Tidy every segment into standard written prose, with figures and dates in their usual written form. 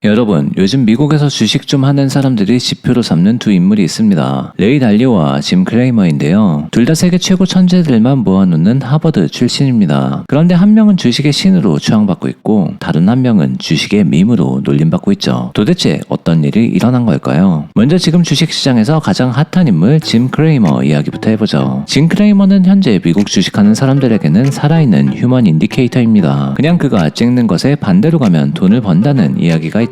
여러분, 요즘 미국에서 주식 좀 하는 사람들이 지표로 삼는 두 인물이 있습니다. 레이 달리오와 짐 크레이머인데요. 둘 다 세계 최고 천재들만 모아놓는 하버드 출신입니다. 그런데 한 명은 주식의 신으로 추앙받고 있고 다른 한 명은 주식의 밈으로 놀림받고 있죠. 도대체 어떤 일이 일어난 걸까요? 먼저 지금 주식시장에서 가장 핫한 인물 짐 크레이머 이야기부터 해보죠. 짐 크레이머는 현재 미국 주식하는 사람들에게는 살아있는 휴먼 인디케이터입니다. 그냥 그가 찍는 것에 반대로 가면 돈을 번다는 이야기가 있죠.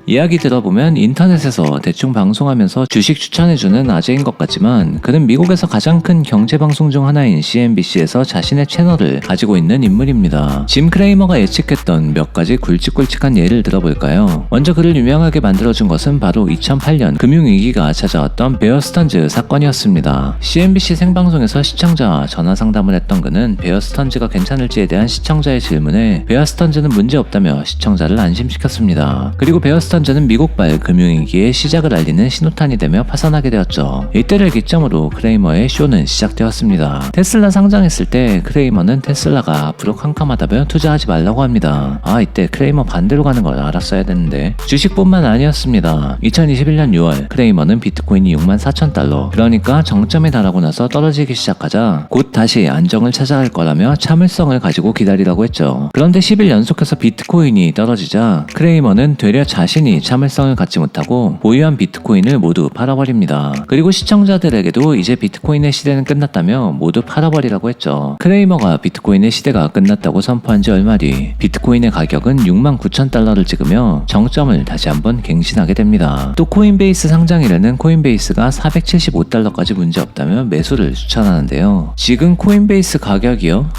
이야기 들어보면 인터넷에서 대충 방송하면서 주식 추천해주는 아재인 것 같지만 그는 미국에서 가장 큰 경제방송 중 하나인 CNBC에서 자신의 채널을 가지고 있는 인물입니다. 짐 크레이머가 예측했던 몇 가지 굵직굵직한 예를 들어볼까요? 먼저 그를 유명하게 만들어준 것은 바로 2008년 금융위기가 찾아왔던 베어 스턴즈 사건이었습니다. CNBC 생방송에서 시청자와 전화 상담을 했던 그는 베어 스턴즈가 괜찮을지에 대한 시청자의 질문에 베어 스턴즈는 문제없다며 시청자를 안심시켰습니다. 그리고 베어 스턴즈는 미국발 금융위기의 시작을 알리는 신호탄이 되며 파산하게 되었죠. 이때를 기점으로 크레이머의 쇼는 시작되었습니다. 테슬라 상장했을 때 크레이머는 테슬라가 앞으로 캄캄하다며 투자하지 말라고 합니다. 이때 크레이머 반대로 가는 걸 알았어야 됐는데 주식뿐만 아니었습니다. 2021년 6월 크레이머는 비트코인이 64,000달러 그러니까 정점에 달하고 나서 떨어지기 시작하자 곧 다시 안정을 찾아갈 거라며 참을성을 가지고 기다리라고 했죠. 그런데 10일 연속해서 비트코인이 떨어지자 크레이머는 되려 자신이 참을성을 갖지 못하고 보유한 비트코인을 모두 팔아버립니다. 그리고 시청자들에게도 이제 비트코인의 시대는 끝났다며 모두 팔아버리라고 했죠. 크레이머가 비트코인의 시대가 끝났다고 선포한 지 얼마 뒤 비트코인의 가격은 69,000달러를 찍으며 정점을 다시 한번 갱신하게 됩니다. 또 코인베이스 상장일에는 코인베이스가 475달러까지 문제없다며 매수를 추천하는데요. 지금 코인베이스 가격이요?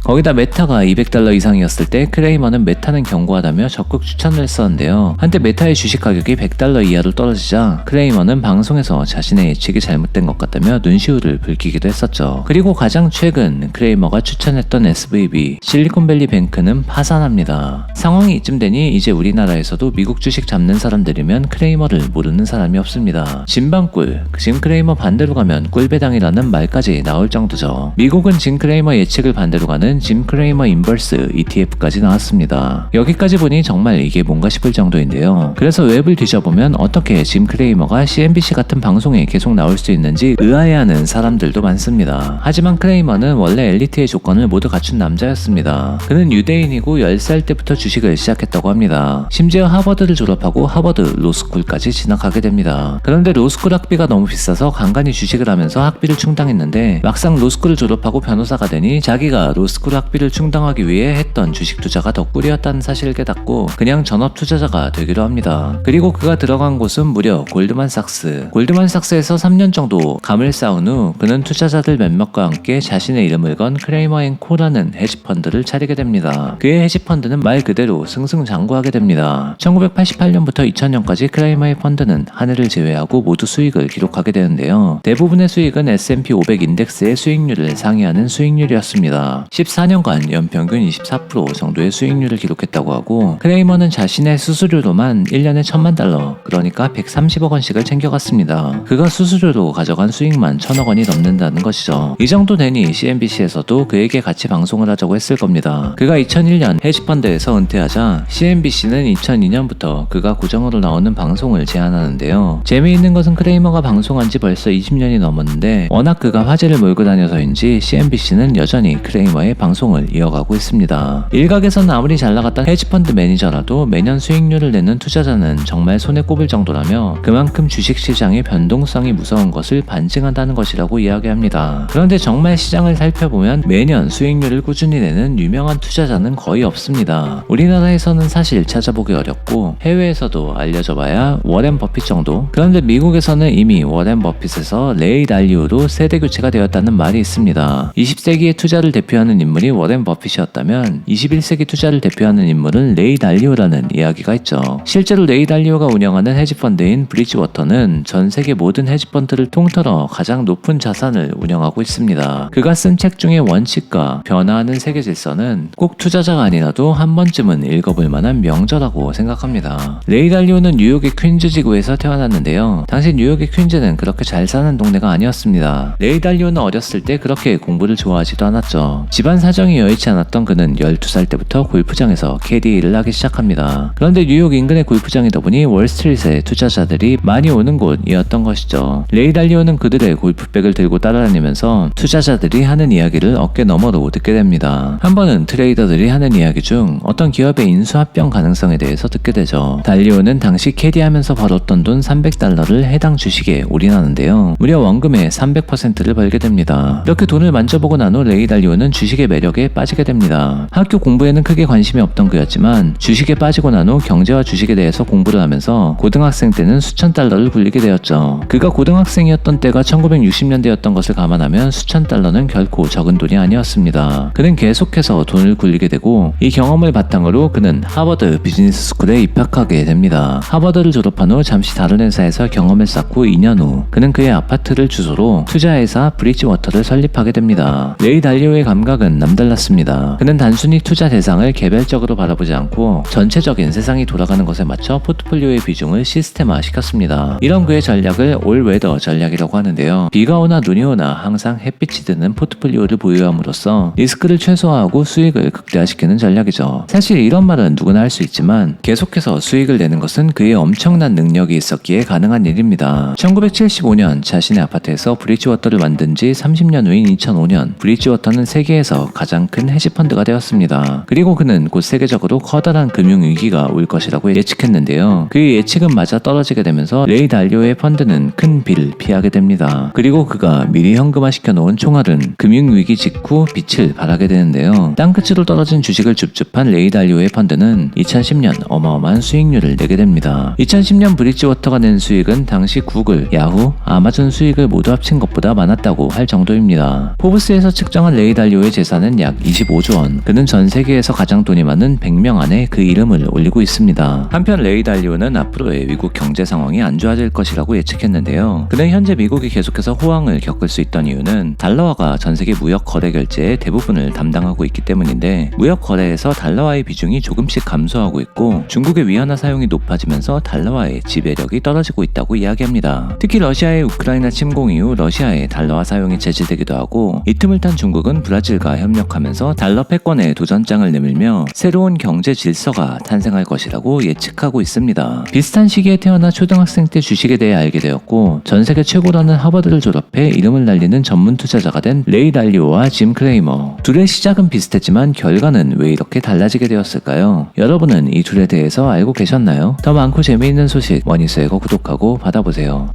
거기다 메타가 200달러 이상이었을 때 크레이머는 메타는 견고하다며 적극 추천을 했었는데요. 한때 메타의 주식 가격이 100달러 이하로 떨어지자 크레이머는 방송에서 자신의 예측이 잘못된 것 같다며 눈시울을 붉히기도 했었죠. 그리고 가장 최근 크레이머가 추천했던 SVB 실리콘밸리 뱅크는 파산합니다. 상황이 이쯤 되니 이제 우리나라에서도 미국 주식 잡는 사람들이면 크레이머를 모르는 사람이 없습니다. 진방꿀, 짐 크레이머 반대로 가면 꿀배당이라는 말까지 나올 정도죠. 미국은 짐 크레이머 예측을 반대로 가는 짐 크레이머 인버스 ETF까지 나왔습니다. 여기까지 보니 정말 이게 뭔가 싶을 정도인데요. 그래서 웹을 뒤져보면 어떻게 짐 크레이머가 CNBC 같은 방송에 계속 나올 수 있는지 의아해하는 사람들도 많습니다. 하지만 크레이머는 원래 엘리트의 조건을 모두 갖춘 남자였습니다. 그는 유대인이고 10살 때부터 주식을 시작했다고 합니다. 심지어 하버드를 졸업하고 하버드 로스쿨까지 진학하게 됩니다. 그런데 로스쿨 학비가 너무 비싸서 간간히 주식을 하면서 학비를 충당했는데 막상 로스쿨을 졸업하고 변호사가 되니 자기가 로스쿨 학비를 충당하기 위해 했던 주식 투자가 더 꿀이었다는 사실을 깨닫고 그냥 전업 투자자가 되기로 합니다. 그리고 그가 들어간 곳은 무려 골드만삭스. 골드만삭스에서 3년 정도 감을 쌓은 후 그는 투자자들 몇몇과 함께 자신의 이름을 건 크레이머&코라는 헤지펀드를 차리게 됩니다. 그의 헤지펀드는 말 그대로 승승장구하게 됩니다. 1988년부터 2000년까지 크레이머의 펀드는 한 해를 제외하고 모두 수익을 기록하게 되는데요. 대부분의 수익은 S&P 500 인덱스의 수익률을 상회하는 수익률이었습니다. 14년간 연평균 24% 정도의 수익률을 기록했다고 하고 크레이머는 자신의 수수료로만 1년에 1,000만 달러 그러니까 130억 원씩을 챙겨갔습니다. 그가 수수료로 가져간 수익만 1,000억 원이 넘는다는 것이죠. 이 정도 되니 CNBC에서도 그에게 같이 방송을 하자고 했을 겁니다. 그가 2001년 헤지펀드에서 은퇴하자 CNBC는 2002년부터 그가 고정으로 나오는 방송을 제안하는데요. 재미있는 것은 크레이머가 방송한 지 벌써 20년이 넘었는데 워낙 그가 화제를 몰고 다녀서인지 CNBC는 여전히 크레이머의 방송을 이어가고 있습니다. 일각에서는 아무리 잘 나갔던 헤지펀드 매니저라도 매년 수익률을 내는 투자자는 정말 손에 꼽을 정도라며 그만큼 주식시장의 변동성이 무서운 것을 반증한다는 것이라고 이야기합니다. 그런데 정말 시장을 살펴보면 매년 수익률을 꾸준히 내는 유명한 투자자는 거의 없습니다. 우리나라에서는 사실 찾아보기 어렵고 해외에서도 알려져 봐야 워렌 버핏 정도. 그런데 미국에서는 이미 워렌 버핏에서 레이 달리오로 세대 교체가 되었다는 말이 있습니다. 20세기의 투자를 대표하는 인물이 워렌 버핏이었다면 21세기 투자를 대표하는 인물은 레이 달리오라는 이야기가 있죠. 실제로 레이 달리오가 운영하는 헤지펀드인 브리지워터는 전 세계 모든 헤지펀드를 통틀어 가장 높은 자산을 운영하고 있습니다. 그가 쓴 책 중에 원칙과 변화하는 세계 질서는 꼭 투자자가 아니라도 한 번쯤은 읽어볼 만한 명저라고 생각합니다. 레이 달리오는 뉴욕의 퀸즈 지구에서 태어났는데요. 당시 뉴욕의 퀸즈는 그렇게 잘 사는 동네가 아니었습니다. 레이 달리오는 어렸을 때 그렇게 공부를 좋아하지도 않았죠. 집안 사정이 여의치 않았던 그는 12살 때부터 골프장에서 캐디 일을 하기 시작합니다. 그런데 뉴욕 인근의 골프장이다 보니 월스트리트에 투자자들이 많이 오는 곳이었던 것이죠. 레이 달리오는 그들의 골프백을 들고 따라다니면서 투자자들이 하는 이야기를 어깨 너머로 듣게 됩니다. 한 번은 트레이더들이 하는 이야기 중 어떤 기업의 인수 합병 가능성에 대해서 듣게 되죠. 달리오는 당시 캐디하면서 벌었던 돈 $300를 해당 주식에 올인하는데요. 무려 원금의 300%를 벌게 됩니다. 이렇게 돈을 만져보고 난 후 레이 달리오는 주식의 매력에 빠지게 됩니다. 학교 공부에는 크게 관심이 없던 그였지만 주식에 빠지고 난 후 경제와 주식에 대해서 공부를 하면서 고등학생 때는 수천 달러를 굴리게 되었죠. 그가 고등학생이었던 때가 1960년대였던 것을 감안하면 수천 달러는 결코 적은 돈이 아니었습니다. 그는 계속해서 돈을 굴리게 되고 이 경험을 바탕으로 그는 하버드 비즈니스 스쿨에 입학하게 됩니다. 하버드를 졸업한 후 잠시 다른 회사에서 경험을 쌓고 2년 후 그는 그의 아파트를 주소로 투자회사 브리지워터를 설립하게 됩니다. 레이 달리오의 감각은 남달랐습니다. 그는 단순히 투자 대상을 개별적으로 바라보지 않고 전체적인 세상이 돌아가는 것에 맞춰 포트폴리오의 비중을 시스템화시켰습니다. 이런 그의 전략을 올웨더 전략이라고 하는데요. 비가 오나 눈이 오나 항상 햇빛이 드는 포트폴리오를 보유함으로써 리스크를 최소화하고 수익을 극대화시키는 전략이죠. 사실 이런 말은 누구나 할 수 있지만 계속해서 수익을 내는 것은 그의 엄청난 능력이 있었기에 가능한 일입니다. 1975년 자신의 아파트에서 브리지워터를 만든 지 30년 후인 2005년 브리지워터는 세계에서 가장 큰 헤지펀드가 되었습니다. 그리고 그는 곧 세계적으로 커다란 금융위기가 올 것이라고 예측했는데요. 그의 예측은 맞아 떨어지게 되면서 레이 달리오의 펀드는 큰 비를 피하게 됩니다. 그리고 그가 미리 현금화시켜 놓은 총알은 금융위기 직후 빛을 발하게 되는데요. 땅끝으로 떨어진 주식을 줍줍한 레이 달리오의 펀드는 2010년 어마어마한 수익률을 내게 됩니다. 2010년 브리지워터가 낸 수익은 당시 구글, 야후, 아마존 수익을 모두 합친 것보다 많았다고 할 정도입니다. 포브스에서 측정한 레이 달리오의 재산은 약 25조 원. 그는 전 세계에서 가장 돈이 많은 100명 안에 그 이름을 올리고 있습니다. 한편 레이 달리오는 앞으로의 미국 경제 상황이 안 좋아질 것이라고 예측했는데요. 그는 현재 미국이 계속해서 호황을 겪을 수 있던 이유는 달러화가 전 세계 무역 거래 결제의 대부분을 담당하고 있기 때문인데 무역 거래에서 달러화의 비중이 조금씩 감소하고 있고 중국의 위안화 사용이 높아지면서 달러화의 지배력이 떨어지고 있다고 이야기합니다. 특히 러시아의 우크라이나 침공 이후 러시아의 달러화 사용이 제지되기도 하고 이 틈을 탄 중국은 브라질과 협력하면서 달러 패권에 도전장을 내밀며 새로운 경제 질서가 탄생할 것이라고 예측하고 있습니다. 비슷한 시기에 태어나 초등학생 때 주식에 대해 알게 되었고 전 세계 최고라는 하버드를 졸업해 이름을 날리는 전문 투자자가 된 레이 달리오와 짐 크레이머. 둘의 시작은 비슷했지만 결과는 왜 이렇게 달라지게 되었을까요? 여러분은 이 둘에 대해서 알고 계셨나요? 더 많고 재미있는 소식 머니스웨거 구독하고 받아보세요.